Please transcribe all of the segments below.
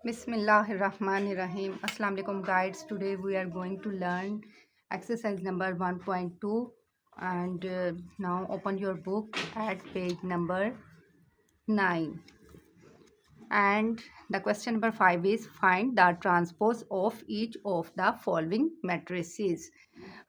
Bismillahirrahmanirrahim. Assalamu alaikum guides. Today we are going to learn exercise number 1.2 and now open your book at page number 9. And the question number 5 is find the transpose of each of the following matrices.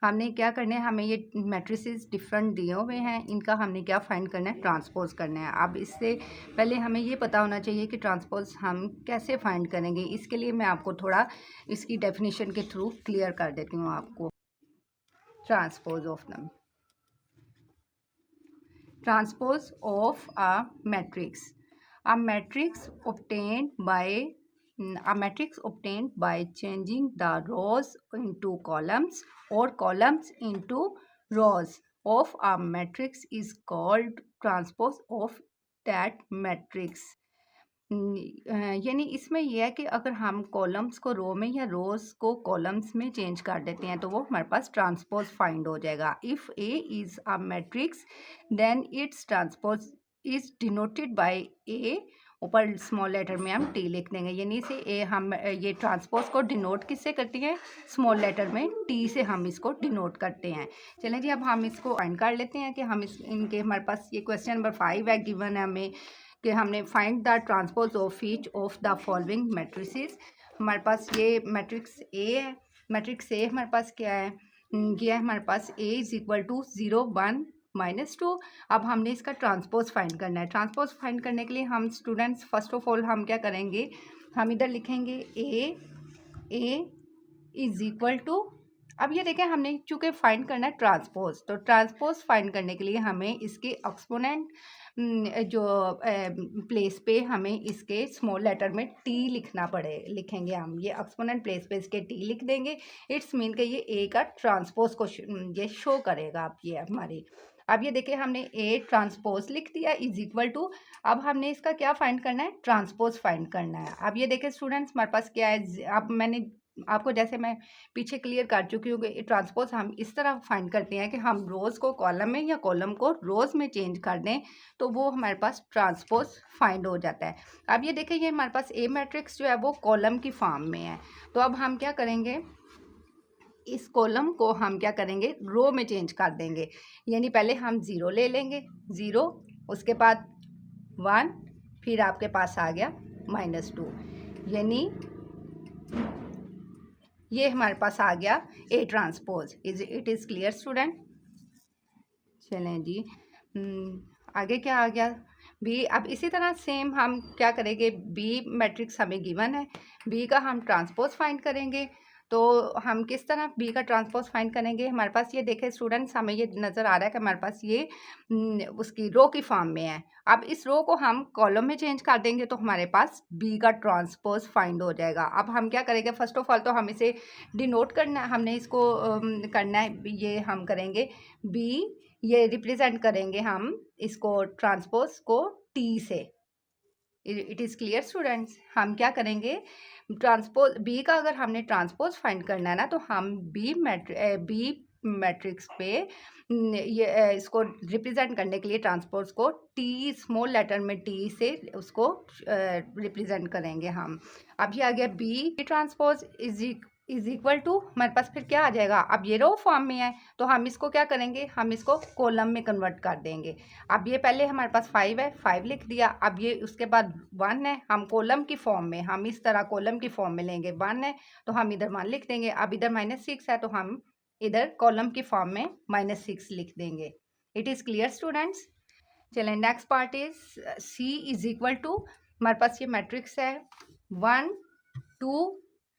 हमने क्या करना है, हमें ये matrices different दिए हुए हैं, इनका हमने क्या फाइंड करना है, ट्रांसपोज करना है। अब इससे पहले हमें ये पता होना चाहिए कि ट्रांसपोज हम कैसे फाइंड करेंगे। इसके लिए मैं आपको थोड़ा इसकी डेफिनेशन के थ्रू क्लियर कर देती हूँ आपको। Transpose of the transpose of a matrix, a matrix obtained by changing the rows into columns or columns into rows of a matrix is called transpose of that matrix. यानी इसमें यह है कि अगर हम कॉलम्स को रो में या रोज को कॉलम्स में चेंज कर देते हैं तो वो हमारे पास ट्रांसपोज फाइंड हो जाएगा। If A is a matrix then its transpose is denoted by A, ऊपर स्मॉल लेटर में हम टी लिख देंगे। यानी से ए हम ये ट्रांसपोज को डिनोट किससे करती हैं, स्मॉल लेटर में टी से हम इसको डिनोट करते हैं। चलें जी, अब हम इसको फाइंड कर लेते हैं कि हम इनके हमारे पास ये क्वेश्चन नंबर 5 है, गिवन है हमें कि हमने find the transpose of each of the following matrices. हमारे पास ये मैट्रिक्स ए है, मैट्रिक्स ए हमारे पास क्या है, ये है हमारे पास ए इज इक्वल टू 0 1 -2। अब हमने इसका ट्रांसपोज फाइंड करना है। ट्रांसपोज फाइंड करने के लिए हम स्टूडेंट्स फर्स्ट ऑफ ऑल हम क्या करेंगे, हम इधर लिखेंगे ए इज इक्वल टू, अब ये देखें हमने चूँकि फाइंड करना है ट्रांसपोज, तो ट्रांसपोज फाइंड करने के लिए हमें इसके एक्सपोनेंट जो प्लेस पे हमें इसके स्मॉल लेटर में टी लिखेंगे हम। ये एक्सपोनेंट प्लेस पे इसके टी लिख देंगे। इट्स मीन कि ये ए का ट्रांसपोज को ये शो करेगा। अब ये हमारी, अब ये देखिए हमने ए ट्रांसपोज लिख दिया इज इक्वल टू, अब हमने इसका क्या फाइंड करना है, ट्रांसपोज फाइंड करना है। अब ये देखिए स्टूडेंट्स हमारे पास क्या है, अब मैंने आपको जैसे मैं पीछे क्लियर कर चुकी हूँ कि ट्रांसपोज हम इस तरह फाइंड करते हैं कि हम रोज़ को कॉलम में या कॉलम को रोज़ में चेंज कर दें तो वो हमारे पास ट्रांसपोज फाइंड हो जाता है। अब ये देखिए ये हमारे पास ए मैट्रिक्स जो है वो कॉलम की फॉर्म में है, तो अब हम क्या करेंगे, इस कॉलम को हम क्या करेंगे, रो में चेंज कर देंगे। यानी पहले हम 0 ले लेंगे, 0, उसके बाद 1, फिर आपके पास आ गया -2, यानी ये हमारे पास आ गया A transpose. It is clear student. चलें जी, आगे क्या आ गया, बी। अब इसी तरह सेम हम क्या करेंगे, बी मैट्रिक्स हमें गिवन है, बी का हम ट्रांसपोज फाइंड करेंगे। तो हम किस तरह बी का ट्रांसपोज फाइंड करेंगे, हमारे पास ये देखें स्टूडेंट्स, हमें ये नज़र आ रहा है कि हमारे पास ये उसकी रो की फॉर्म में है। अब इस रो को हम कॉलम में चेंज कर देंगे तो हमारे पास बी का ट्रांसपोज फाइंड हो जाएगा। अब हम क्या करेंगे, फर्स्ट ऑफ ऑल तो हम इसे डिनोट करना है, हमने इसको करना है, ये हम करेंगे बी, ये रिप्रेजेंट करेंगे हम इसको ट्रांसपोज को टी से। It is clear students. हम क्या करेंगे, ट्रांसपोज बी का अगर हमने ट्रांसपोज फाइंड करना है ना, तो हम बी मैट्रिक्स पे ये इसको रिप्रेजेंट करने के लिए ट्रांसपोज को टी, स्मॉल लेटर में टी से उसको रिप्रेजेंट करेंगे हम। अब ये आ गया B transpose is equal to, हमारे पास फिर क्या आ जाएगा, अब ये रो फॉर्म में है तो हम इसको क्या करेंगे, हम इसको कॉलम में कन्वर्ट कर देंगे। अब ये पहले हमारे पास 5 है, 5 लिख दिया। अब ये उसके बाद 1 है, हम कॉलम की फॉर्म में, हम इस तरह कॉलम की फॉर्म में लेंगे। 1 है तो हम इधर 1 लिख देंगे। अब इधर -6 है तो हम इधर कॉलम की फॉर्म में -6 लिख देंगे। It is clear students. चलें next part is C is equal to, हमारे पास ये मैट्रिक्स है 1 2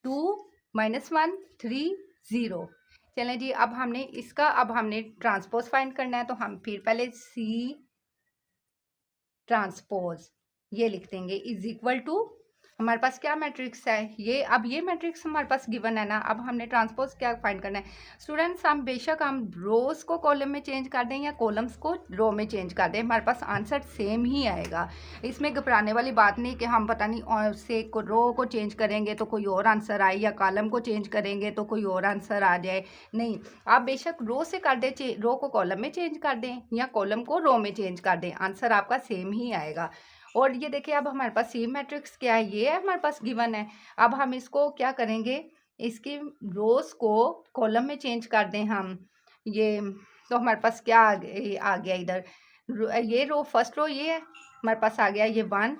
2 -1 3 0। चलें जी, अब हमने ट्रांसपोज फाइंड करना है, तो हम फिर पहले सी ट्रांसपोज ये लिख देंगे इज इक्वल टू, हमारे पास क्या मैट्रिक्स है ये, अब ये मैट्रिक्स हमारे पास गिवन है ना। अब हमने ट्रांसपोज क्या फाइंड करना है स्टूडेंट्स, हम बेशक हम रोज को कॉलम में चेंज कर दें या कॉलम्स को रो में चेंज कर दें, हमारे पास आंसर सेम ही आएगा। इसमें घबराने वाली बात नहीं कि हम पता नहीं से रो को चेंज करेंगे तो कोई और आंसर आए या कॉलम को चेंज करेंगे तो कोई और आंसर आ जाए। नहीं, आप बेशक रो से कर दें, रो को कॉलम में चेंज कर दें या कॉलम को रो में चेंज कर दें, आंसर आपका सेम ही आएगा। और ये देखिए अब हमारे पास सी मैट्रिक्स क्या है, ये हमारे पास गिवन है। अब हम इसको क्या करेंगे, इसकी रोज को कॉलम में चेंज कर दें हम। ये तो हमारे पास क्या आ गया इधर, ये रो फर्स्ट रो ये है हमारे पास आ गया ये 1,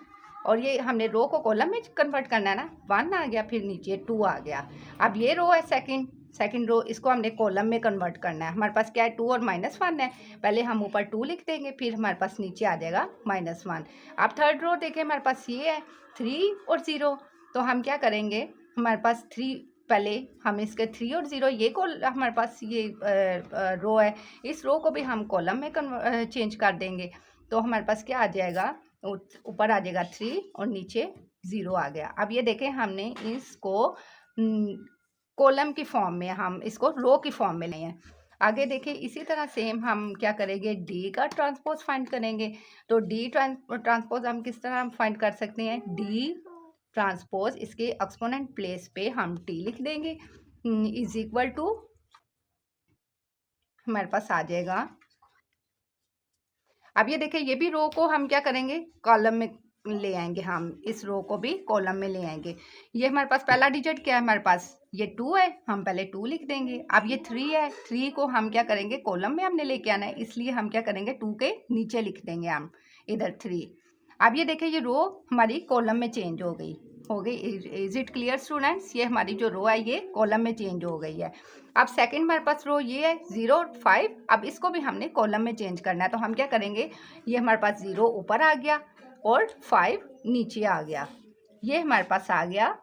और ये हमने रो को कॉलम में कन्वर्ट करना है ना, 1 आ गया, फिर नीचे 2 आ गया। अब ये रो है सेकंड रो, इसको हमने कॉलम में कन्वर्ट करना है। हमारे पास क्या है, 2 और -1 है। पहले हम ऊपर 2 लिख देंगे, फिर हमारे पास नीचे आ जाएगा -1। अब थर्ड रो देखें, हमारे पास ये है 3 और 0, तो हम क्या करेंगे, हमारे पास 3, पहले हम इसके 3 और 0 ये हमारे पास ये रो है, इस रो को भी हम कॉलम में चेंज कर देंगे। तो हमारे पास क्या आ जाएगा, ऊपर आ जाएगा 3 और नीचे 0 आ गया। अब ये देखें हमने इसको कॉलम की फॉर्म में, हम इसको रो की फॉर्म में लिए हैं। आगे देखिए इसी तरह सेम हम क्या करेंगे, डी का ट्रांसपोज फाइंड करेंगे। तो डी ट्रांसपोज हम किस तरह फाइंड कर सकते हैं, डी ट्रांसपोज इसके एक्सपोनेंट प्लेस पे हम टी लिख देंगे, इज इक्वल टू हमारे पास आ जाएगा। अब ये देखिए ये भी रो को हम क्या करेंगे, कॉलम में ले आएंगे, हम इस रो को भी कॉलम में ले आएंगे। ये हमारे पास पहला डिजिट क्या है, हमारे पास ये 2 है, हम पहले 2 लिख देंगे। अब ये 3 है, 3 को हम क्या करेंगे, कॉलम में हमने लेके आना है, इसलिए हम क्या करेंगे 2 के नीचे लिख देंगे हम इधर 3। अब ये देखिए ये रो हमारी कॉलम में चेंज हो गई। इज इट क्लियर स्टूडेंट्स, ये हमारी जो रो है ये कॉलम में चेंज हो गई है। अब सेकंड हमारे पास रो ये है 0 और 5, अब इसको भी हमने कॉलम में चेंज करना है। तो हम क्या करेंगे, ये हमारे पास 0 ऊपर आ गया और 5 नीचे आ गया, ये हमारे पास आ गया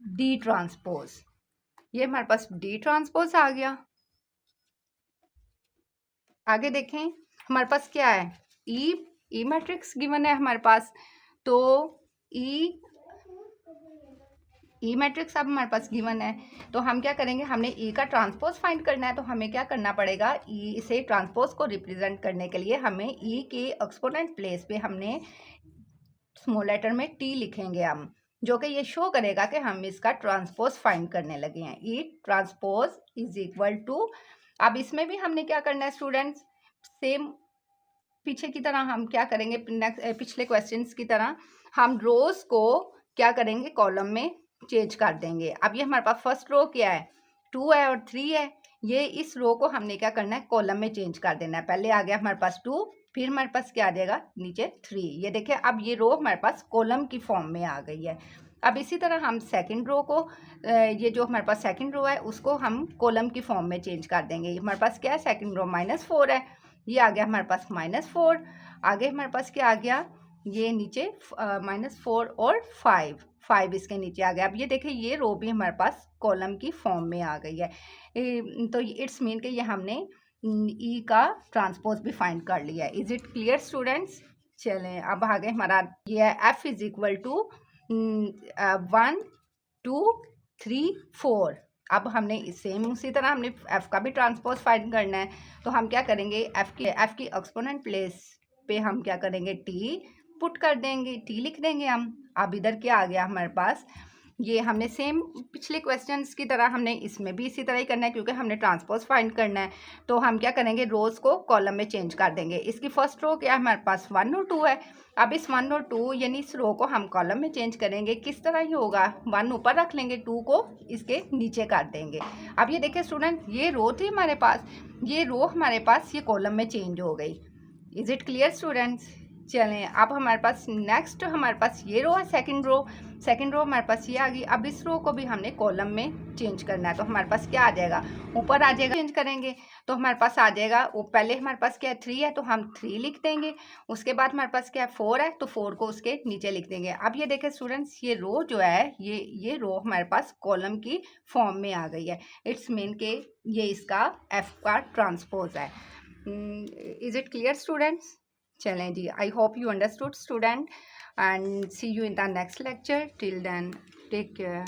डी ट्रांसपोज, ये हमारे पास डी ट्रांसपोज आ गया। आगे देखें हमारे पास क्या है, ई मैट्रिक्स गिवन है हमारे पास। तो ई मैट्रिक्स अब हमारे पास गिवन है, तो हम क्या करेंगे, हमने ई का ट्रांसपोज फाइंड करना है। तो हमें क्या करना पड़ेगा, ई से ट्रांसपोज को रिप्रेजेंट करने के लिए हमें ई के एक्सपोनेंट प्लेस पे हमने स्मॉल लेटर में टी लिखेंगे हम, जो कि ये शो करेगा कि हम इसका ट्रांसपोज फाइंड करने लगे हैं। ई ट्रांसपोज इज इक्वल टू, अब इसमें भी हमने क्या करना है स्टूडेंट्स, सेम पीछे की तरह हम क्या करेंगे, पिछले क्वेश्चंस की तरह हम रोज को क्या करेंगे, कॉलम में चेंज कर देंगे। अब ये हमारे पास फर्स्ट रो क्या है, 2 है और 3 है, ये इस रो को हमने क्या करना है, कॉलम में चेंज कर देना है। पहले आ गया हमारे पास 2, फिर हमारे पास क्या आ जाएगा, नीचे 3। ये देखिए अब ये रो हमारे पास कॉलम की फॉर्म में आ गई है। अब इसी तरह हम सेकंड रो को, ये जो हमारे पास सेकंड रो है उसको हम कॉलम की फॉर्म में चेंज कर देंगे। हमारे पास क्या है, सेकंड रो -4 है, ये आ गया हमारे पास -4। आगे हमारे पास क्या आ गया, ये नीचे -4 और 5 इसके नीचे आ गया। अब ये देखिए ये रो भी हमारे पास कॉलम की फॉर्म में आ गई है। तो इट्स मीन कि ये हमने ई का ट्रांसपोज भी फाइंड कर लिया है। इज इट क्लियर स्टूडेंट्स, चलें अब आगे हमारा ये है एफ इज इक्वल टू 1 2 3 4। अब हमने सेम उसी तरह हमने एफ का भी ट्रांसपोज फाइंड करना है। तो हम क्या करेंगे, एफ की एक्सपोनेंट प्लेस पे हम क्या करेंगे, टी पुट कर देंगे, टी लिख देंगे हम। अब इधर क्या आ गया हमारे पास, ये हमने सेम पिछले क्वेश्चंस की तरह हमने इसमें भी इसी तरह ही करना है, क्योंकि हमने ट्रांसपोज फाइंड करना है। तो हम क्या करेंगे, रोज को कॉलम में चेंज कर देंगे। इसकी फर्स्ट रो क्या है हमारे पास, 1 और 2 है। अब इस 1 और 2 यानी इस रो को हम कॉलम में चेंज करेंगे। किस तरह ही होगा, 1 ऊपर रख लेंगे, 2 को इसके नीचे कर देंगे। अब ये देखिए स्टूडेंट, ये रो थी हमारे पास, ये रो हमारे पास ये कॉलम में चेंज हो गई। इज इट क्लियर स्टूडेंट्स, चलें अब हमारे पास नेक्स्ट हमारे पास ये रो है सेकंड रो हमारे पास ये आ गई। अब इस रो को भी हमने कॉलम में चेंज करना है। तो हमारे पास क्या आ जाएगा, ऊपर आ जाएगा, चेंज करेंगे तो हमारे पास आ जाएगा, वो पहले हमारे पास क्या है 3 है, तो हम 3 लिख देंगे। उसके बाद हमारे पास क्या है 4 है, तो 4 को उसके नीचे लिख देंगे। अब ये देखें स्टूडेंट्स, ये रो जो है ये रो हमारे पास कॉलम की फॉर्म में आ गई है। इट्स मीन के ये इसका एफ का ट्रांसपोज है। इज इट क्लियर स्टूडेंट्स, चलें जी, I hope you understood student, and see you in the next lecture. Till then, take care.